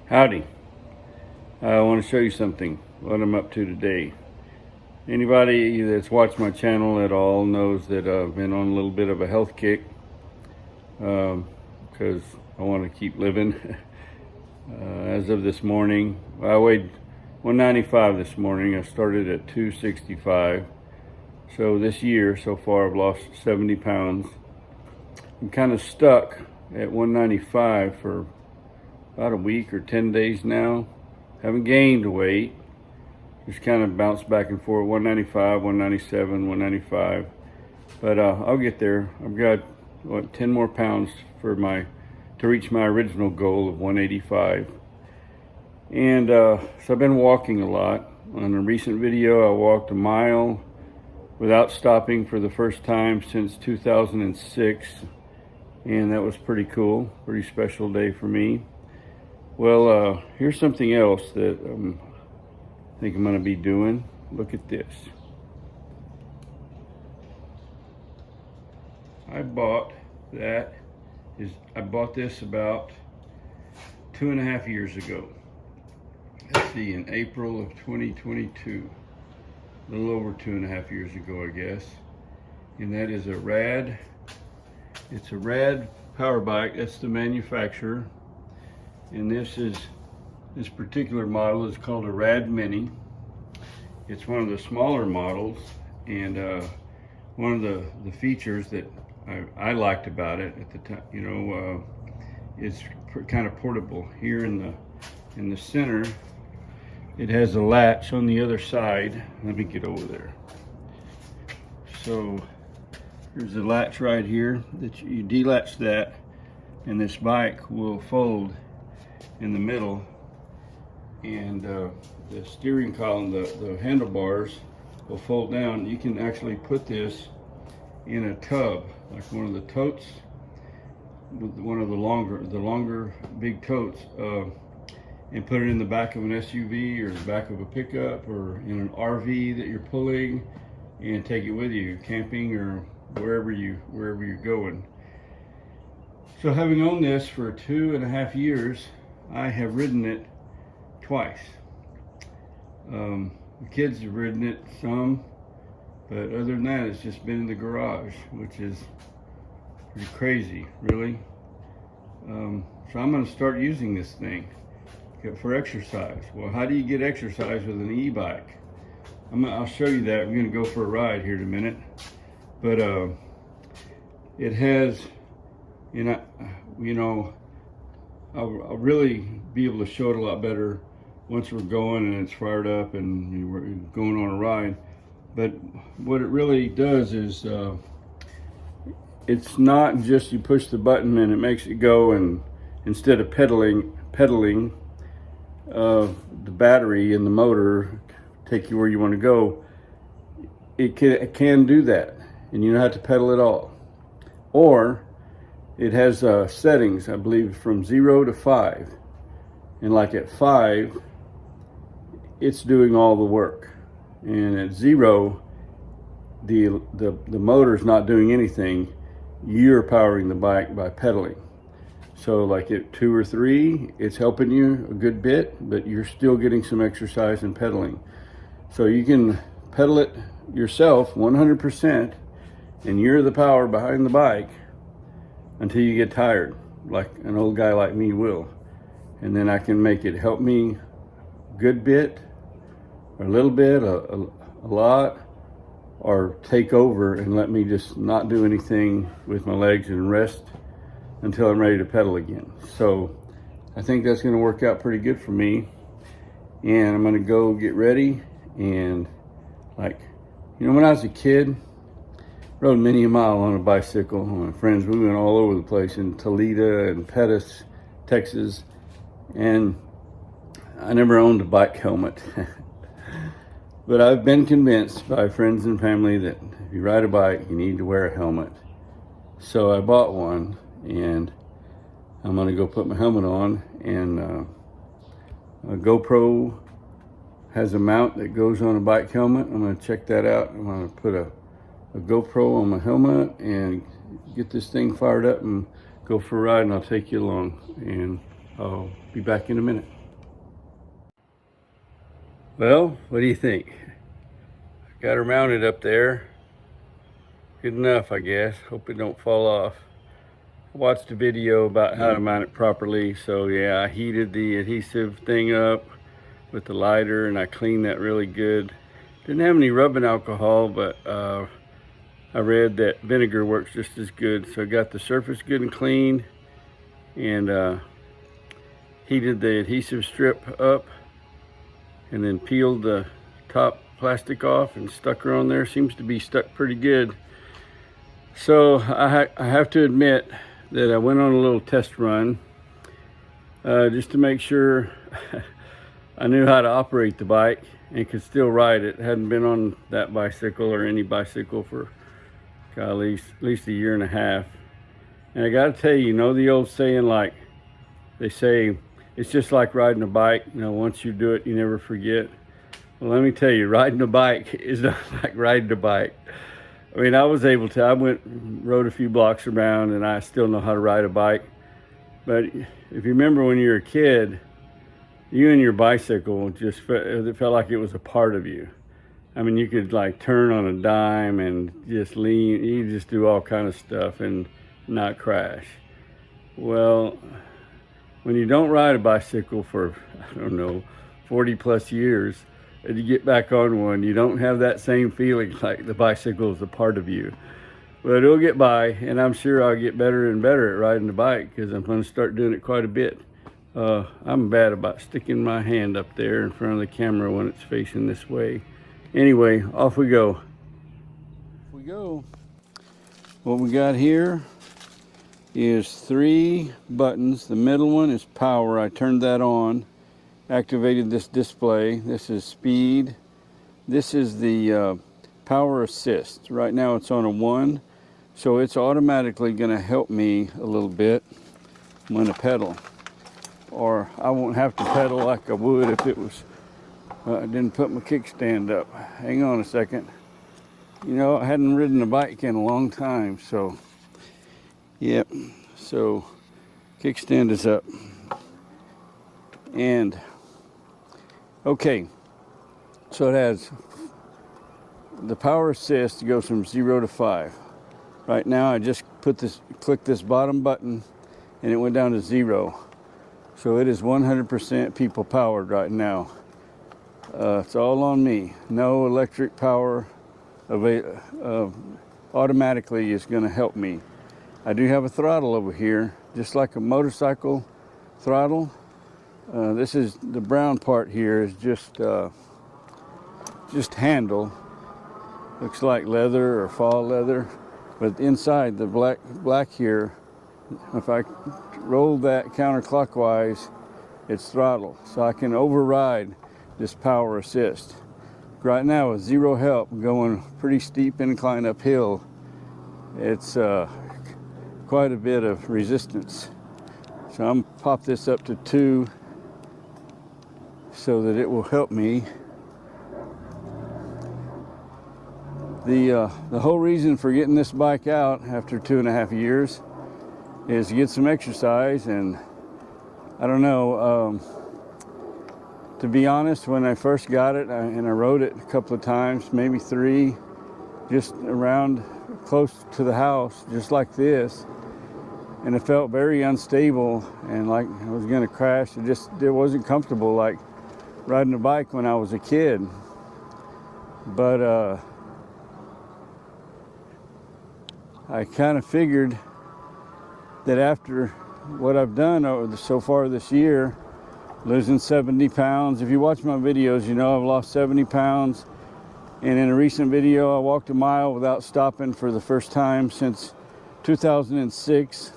Howdy. I want to show you something, what I'm up to today. Anybody that's watched my channel at all knows that I've been on a little bit of a health kick because I want to keep living. As of this morning, I weighed 195 this morning. I started at 265. So this year so far I've lost 70 pounds. I'm kind of stuck at 195 for about a week or 10 days now. Haven't gained weight, just kind of bounced back and forth, 195, 197, 195. But I'll get there. I've got, 10 more pounds to reach my original goal of 185. And so I've been walking a lot. On a recent video, I walked a mile without stopping for the first time since 2006. And that was pretty cool, pretty special day for me. Well, here's something else that I think I'm going to be doing. Look at this. I bought this about 2.5 years ago. Let's see, in April of 2022. A little over 2.5 years ago, I guess. And that is it's a Rad Power Bike. That's the manufacturer. And this particular model is called a Rad Mini. It's one of the smaller models, and one of the features that I liked about it at the time, it's kind of portable. Here in the center, it has a latch on the other side. Let me get over there. So here's the latch right here that you delatch that, and this bike will fold in the middle, and the steering column, the handlebars will fold down. You can actually put this in a tub, like one of the totes, one of the longer big totes, and put it in the back of an SUV or the back of a pickup or in an RV that you're pulling, and take it with you camping or wherever you're going. So having owned this for 2.5 years, I have ridden it twice. The kids have ridden it some, but other than that, it's just been in the garage, which is pretty crazy, really. So I'm going to start using this thing for exercise. Well, how do you get exercise with an e-bike? I'll show you that. We're going to go for a ride here in a minute. But it has, I'll really be able to show it a lot better once we're going and it's fired up and we're going on a ride. But what it really does is, it's not just you push the button and it makes it go, and instead of pedaling, the battery and the motor take you where you want to go. It can do that, and you don't have to pedal at all. Or it has settings, I believe, from 0 to 5. And like at 5, it's doing all the work. And at 0, the motor's not doing anything. You're powering the bike by pedaling. So like at 2 or 3, it's helping you a good bit, but you're still getting some exercise in pedaling. So you can pedal it yourself 100%, and you're the power behind the bike until you get tired, like an old guy like me will. And then I can make it help me a good bit, or a little bit, a lot, or take over and let me just not do anything with my legs and rest until I'm ready to pedal again. So I think that's going to work out pretty good for me. And I'm going to go get ready. And when I was a kid, rode many a mile on a bicycle with my friends. We went all over the place in Toledo and Pettis, Texas, and I never owned a bike helmet. But I've been convinced by friends and family that if you ride a bike, you need to wear a helmet. So I bought one, and I'm gonna go put my helmet on, and a GoPro has a mount that goes on a bike helmet. I'm gonna check that out. I'm gonna put a GoPro on my helmet and get this thing fired up and go for a ride, and I'll take you along, and I'll be back in a minute. Well, what do you think? Got her mounted up there. Good enough, I guess. Hope it don't fall off. I watched a video about how to mount it properly. So yeah, I heated the adhesive thing up with the lighter and I cleaned that really good. Didn't have any rubbing alcohol, but I read that vinegar works just as good. So I got the surface good and clean and heated the adhesive strip up and then peeled the top plastic off and stuck her on there. Seems to be stuck pretty good. So I have to admit that I went on a little test run just to make sure I knew how to operate the bike and could still ride it. Hadn't been on that bicycle or any bicycle for at least a year and a half. And I gotta tell you, you know the old saying, like they say, it's just like riding a bike. You know, once you do it, you never forget. Well, let me tell you, riding a bike is not like riding a bike. I mean, I rode a few blocks around and I still know how to ride a bike. But if you remember when you were a kid, you and your bicycle it felt like it was a part of you. I mean, you could like turn on a dime and just lean, you just do all kind of stuff and not crash. Well, when you don't ride a bicycle for, I don't know, 40 plus years, and you get back on one, you don't have that same feeling like the bicycle is a part of you. But it'll get by, and I'm sure I'll get better and better at riding the bike because I'm going to start doing it quite a bit. I'm bad about sticking my hand up there in front of the camera when it's facing this way. Anyway, off we go. What we got here is 3 buttons. The middle one is power. I turned that on, activated this display. This is speed. This is the power assist. Right now it's on a 1, so it's automatically going to help me a little bit when I pedal. Or I won't have to pedal like I would if it was, I didn't put my kickstand up. Hang on a second. You know, I hadn't ridden a bike in a long time, so, yep. So, kickstand is up. And, okay. So it has, the power assist goes from 0 to 5. Right now I just clicked this bottom button and it went down to 0. So it is 100% people powered right now. It's all on me. No electric power automatically is going to help me. I do have a throttle over here, just like a motorcycle throttle. This is the brown part here is just handle. Looks like leather or fall leather, but inside the black here, if I roll that counterclockwise, it's throttle, so I can override this power assist. Right now with 0 help, going pretty steep incline uphill, it's quite a bit of resistance. So I'm gonna pop this up to 2 so that it will help me. The whole reason for getting this bike out after 2.5 years is to get some exercise. And I don't know, to be honest, when I first got it and I rode it a couple of times, maybe 3, just around close to the house, just like this, and it felt very unstable and like I was gonna crash. It wasn't comfortable like riding a bike when I was a kid. But I kind of figured that after what I've done so far this year, losing 70 pounds. If you watch my videos, you know I've lost 70 pounds. And in a recent video, I walked a mile without stopping for the first time since 2006.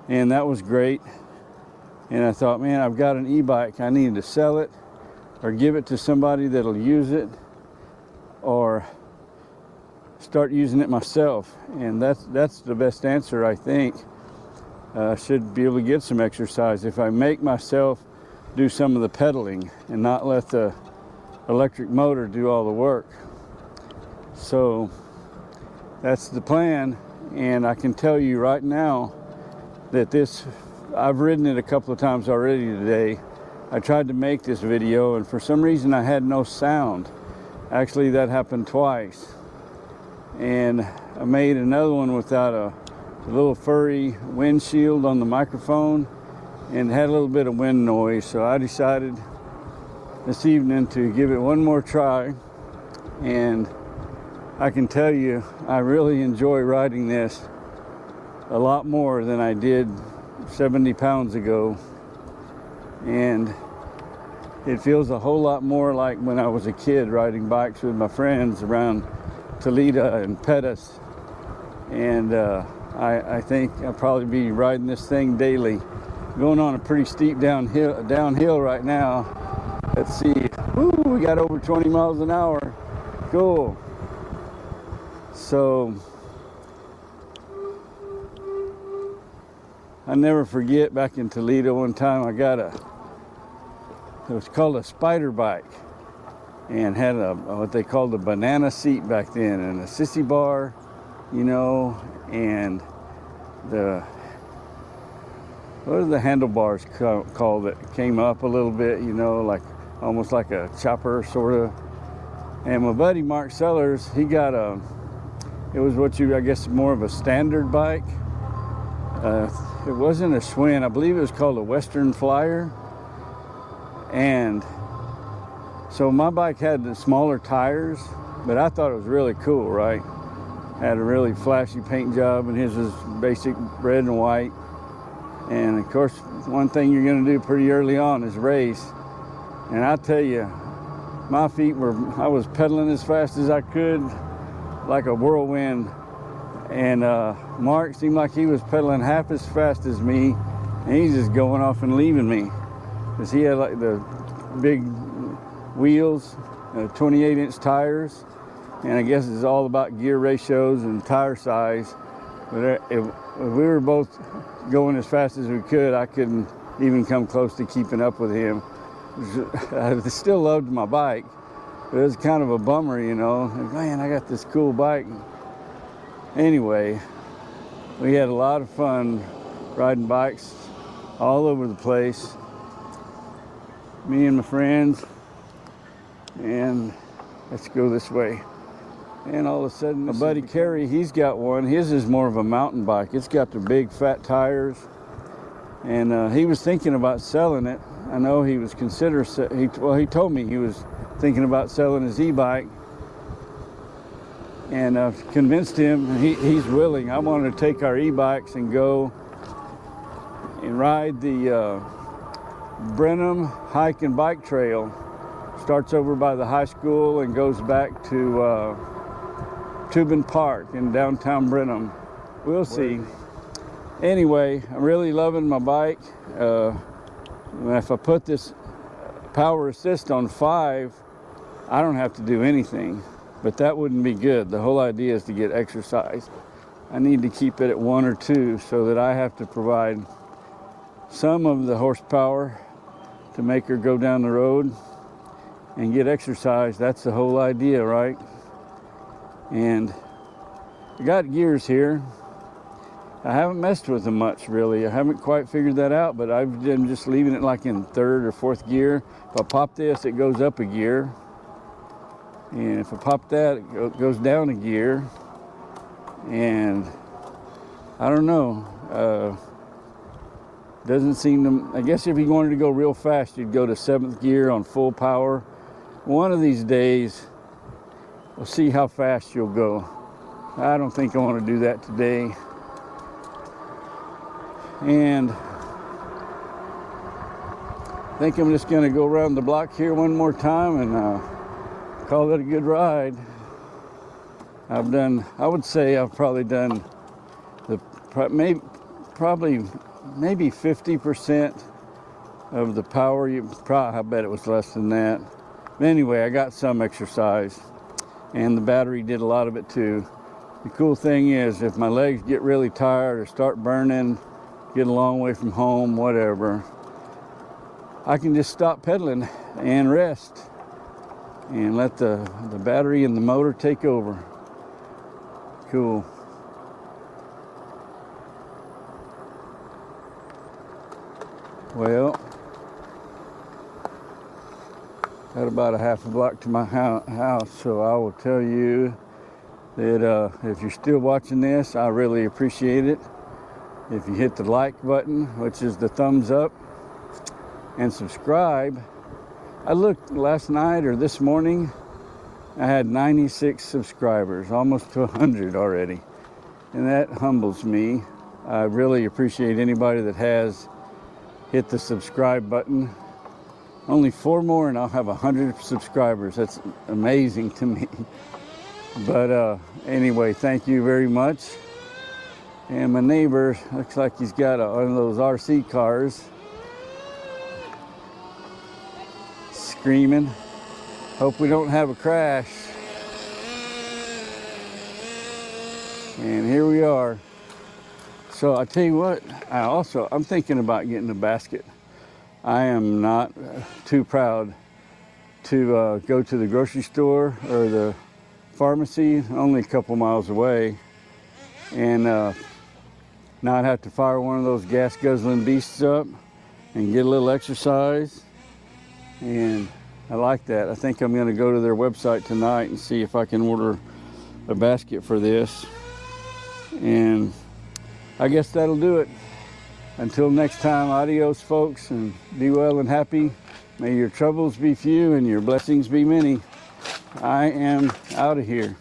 And that was great. And I thought, man, I've got an e-bike. I need to sell it or give it to somebody that'll use it or start using it myself. And that's the best answer, I think. I should be able to get some exercise if I make myself do some of the pedaling and not let the electric motor do all the work. So that's the plan. And I can tell you right now that I've ridden it a couple of times already today. I tried to make this video and for some reason I had no sound. Actually, that happened twice. And I made another one without a little furry windshield on the microphone and had a little bit of wind noise. So I decided this evening to give it one more try. And I can tell you, I really enjoy riding this a lot more than I did 70 pounds ago. And it feels a whole lot more like when I was a kid riding bikes with my friends around Toledo and Pettus. And I think I'll probably be riding this thing daily. Going on a pretty steep downhill right now. Let's see. Woo, we got over 20 miles an hour. Cool. So I never forget, back in Toledo one time I got it was called a spider bike, and had what they called a banana seat back then, and a sissy bar, you know, and what are the handlebars called that came up a little bit, you know, like almost like a chopper sort of. And my buddy Mark Sellers, he got it was I guess more of a standard bike. It wasn't a Schwinn, I believe it was called a Western Flyer. And so my bike had the smaller tires, but I thought it was really cool, right? Had a really flashy paint job, and his was basic red and white. And of course, one thing you're gonna do pretty early on is race. And I tell you, my feet I was pedaling as fast as I could, like a whirlwind. And Mark seemed like he was pedaling half as fast as me, and he's just going off and leaving me. Because he had like the big wheels, 28-inch tires, and I guess it's all about gear ratios and tire size. But if we were both going as fast as we could, I couldn't even come close to keeping up with him. I still loved my bike, but it was kind of a bummer, you know. Like, man, I got this cool bike. Anyway, we had a lot of fun riding bikes all over the place, me and my friends. And let's go this way. And all of a sudden, my buddy Kerry, he's got one. His is more of a mountain bike. It's got the big fat tires, and he was thinking about selling it. I know he was he told me he was thinking about selling his e-bike, and I've convinced him he's willing. I wanted to take our e-bikes and go and ride the Brenham Hike and Bike Trail. Starts over by the high school and goes back to Tubin Park in downtown Brenham. We'll see. Anyway, I'm really loving my bike. If I put this power assist on 5, I don't have to do anything, but that wouldn't be good. The whole idea is to get exercise. I need to keep it at 1 or 2 so that I have to provide some of the horsepower to make her go down the road and get exercise. That's the whole idea, right? And I got gears here. I haven't messed with them much, really. I haven't quite figured that out, but I'm just leaving it like in 3rd or 4th gear. If I pop this, it goes up a gear. And if I pop that, it goes down a gear. And I don't know. Doesn't seem to, I guess if you wanted to go real fast, you'd go to 7th gear on full power. One of these days, we'll see how fast you'll go. I don't think I want to do that today. And I think I'm just going to go around the block here one more time and call it a good ride. I would say I've probably done maybe 50% of the power. I bet it was less than that. But anyway, I got some exercise, and the battery did a lot of it too. The cool thing is, if my legs get really tired or start burning, get a long way from home, whatever, I can just stop pedaling and rest and let the battery and the motor take over. Cool. Well, Got about a half a block to my house, so I will tell you that if you're still watching this, I really appreciate it. If you hit the like button, which is the thumbs up, and subscribe. I looked last night or this morning, I had 96 subscribers, almost to 100 already. And that humbles me. I really appreciate anybody that has hit the subscribe button. Only 4 more and I'll have 100 subscribers. That's amazing to me. But anyway, thank you very much. And my neighbor looks like he's got one of those RC cars. Screaming. Hope we don't have a crash. And here we are. So I tell you what, I'm thinking about getting a basket. I am not too proud to go to the grocery store or the pharmacy, only a couple miles away, and not have to fire one of those gas guzzling beasts up and get a little exercise. And I like that. I think I'm going to go to their website tonight and see if I can order a basket for this. And I guess that'll do it. Until next time, adios, folks, and be well and happy. May your troubles be few and your blessings be many. I am out of here.